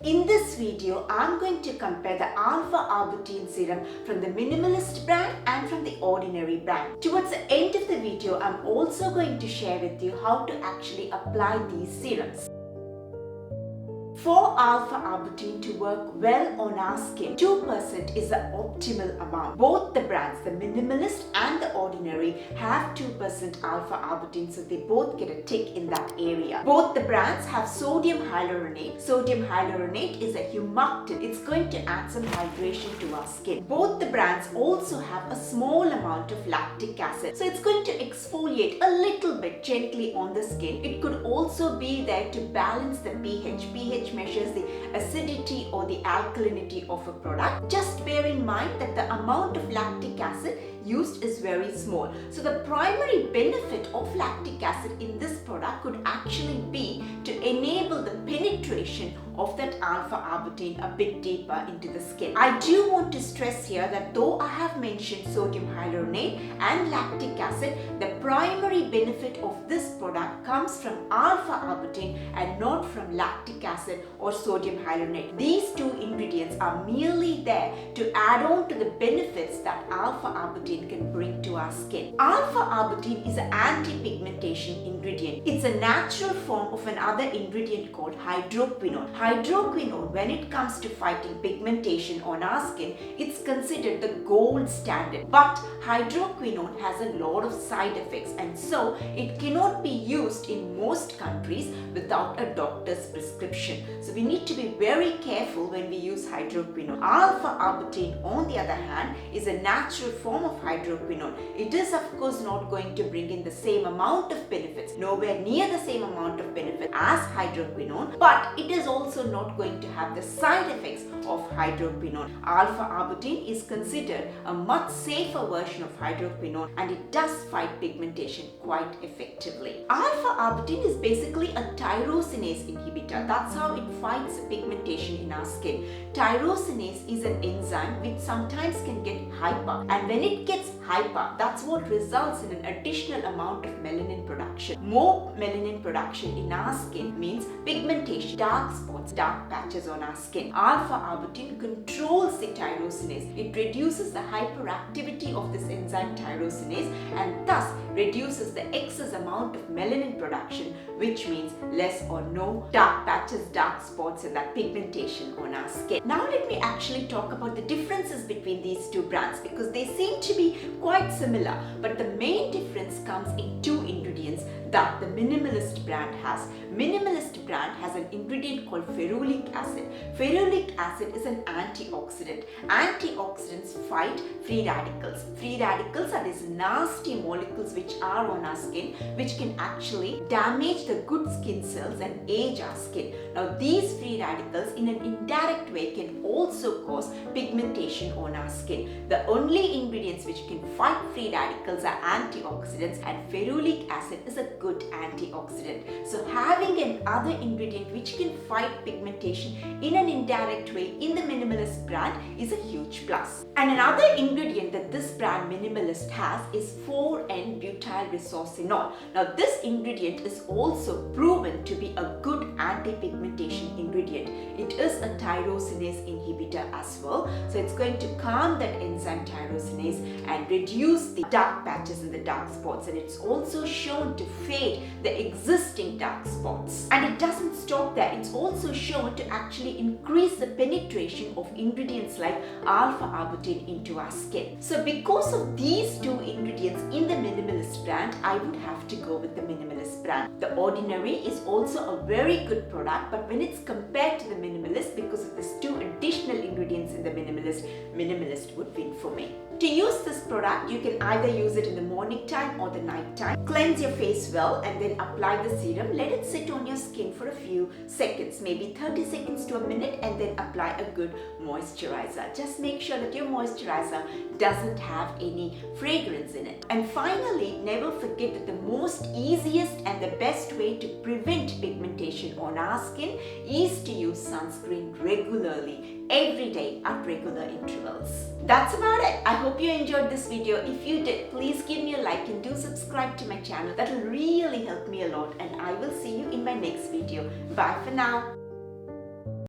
In this video, I'm going to compare the Alpha Arbutin serum from the Minimalist brand and from the Ordinary brand. Towards the end of the video, I'm also going to share with you how to actually apply these serums. For Alpha Arbutin to work well on our skin, 2% is the optimal amount. Both the brands, the Minimalist and the Ordinary, have 2% Alpha Arbutin, so they both get a tick in that area. Both the brands have sodium hyaluronate. Sodium hyaluronate is a humectant. It's going to add some hydration to our skin. Both the brands also have a small amount of lactic acid, so it's going to exfoliate a little bit gently on the skin. It could also be there to balance the pH. pH measures the acidity or the alkalinity of a product. Just bear in mind that the amount of lactic acid used is very small. So the primary benefit of lactic acid in this product could actually be to enable the penetration of that Alpha Arbutin a bit deeper into the skin. I do want to stress here that though I have mentioned sodium hyaluronate and lactic acid, the primary benefit of this product comes from Alpha Arbutin and not from lactic acid or sodium hyaluronate. These two ingredients are merely there to add on to the benefits that Alpha Arbutin can bring to our skin. Alpha Arbutin is an anti-pigmentation ingredient. It's a natural form of another ingredient called hydroquinone. Hydroquinone, when it comes to fighting pigmentation on our skin, it's considered the gold standard. But hydroquinone has a lot of side effects, and so it cannot be used in most countries without a doctor's prescription. So we need to be very careful when we use hydroquinone. Alpha Arbutin, on the other hand, is a natural form of hydroquinone. It is of course not going to bring in the same amount of benefits, nowhere near the same amount of benefit as hydroquinone, but it is also not going to have the side effects of hydroquinone. Alpha Arbutin is considered a much safer version of hydroquinone, and it does fight pigmentation quite effectively. Alpha Arbutin is basically a tyrosinase inhibitor. That's how it fights pigmentation in our skin. Tyrosinase is an enzyme which sometimes can get hyper, and when it gets hyper, that's what results in an additional amount of melanin production. More melanin production in our skin means pigmentation, dark spots, dark patches on our skin. Alpha Arbutin controls the tyrosinase. It reduces the hyperactivity of this enzyme tyrosinase and thus reduces the excess amount of melanin production, which means less or no dark patches, dark spots, and that pigmentation on our skin. Now let me actually talk about the differences between these two brands, because they seem to be quite similar, but the main difference comes in two ingredients that the Minimalist brand has. Minimalist brand has an ingredient called ferulic acid. Ferulic acid is an antioxidant. Antioxidants fight free radicals. Free radicals are these nasty molecules which are on our skin, which can actually damage the good skin cells and age our skin. Now these free radicals in an indirect way can also cause pigmentation on our skin. The only ingredients which can fight free radicals are antioxidants, and ferulic acid is a good antioxidant. So having another ingredient which can fight pigmentation in an indirect way in the Minimalist brand is a huge plus. And another ingredient that this brand Minimalist has is 4N-butyl resorcinol. Now this ingredient is also proven to be a good anti-pigmentation ingredient. It is a tyrosinase inhibitor as well, so it's going to calm that enzyme tyrosinase and reduce the dark patches and the dark spots, and it's also shown to fade the existing dark spots. And it doesn't stop there, it's also shown to actually increase the penetration of ingredients like Alpha Arbutin into our skin. So because of these two ingredients in the Minimalist brand, I would have to go with the Minimalist brand. The Ordinary is also a very good product, but when it's compared to the Minimalist, because of these two additional ingredients in the Minimalist would win for me. To use this product, you can either use it in the morning time or the night time. Cleanse your face well and then apply the serum. Let it sit on your skin for a few seconds, maybe 30 seconds to a minute, and then apply a good moisturizer. Just make sure that your moisturizer doesn't have any fragrance in it. And finally, never forget that the most easiest and the best way to prevent pigmentation on our skin is to use sunscreen regularly, every day at regular intervals. That's about it. I hope you enjoyed this video. If you did, please give me a like and do subscribe to my channel. That will really help me a lot, and I will see you in my next video. Bye for now.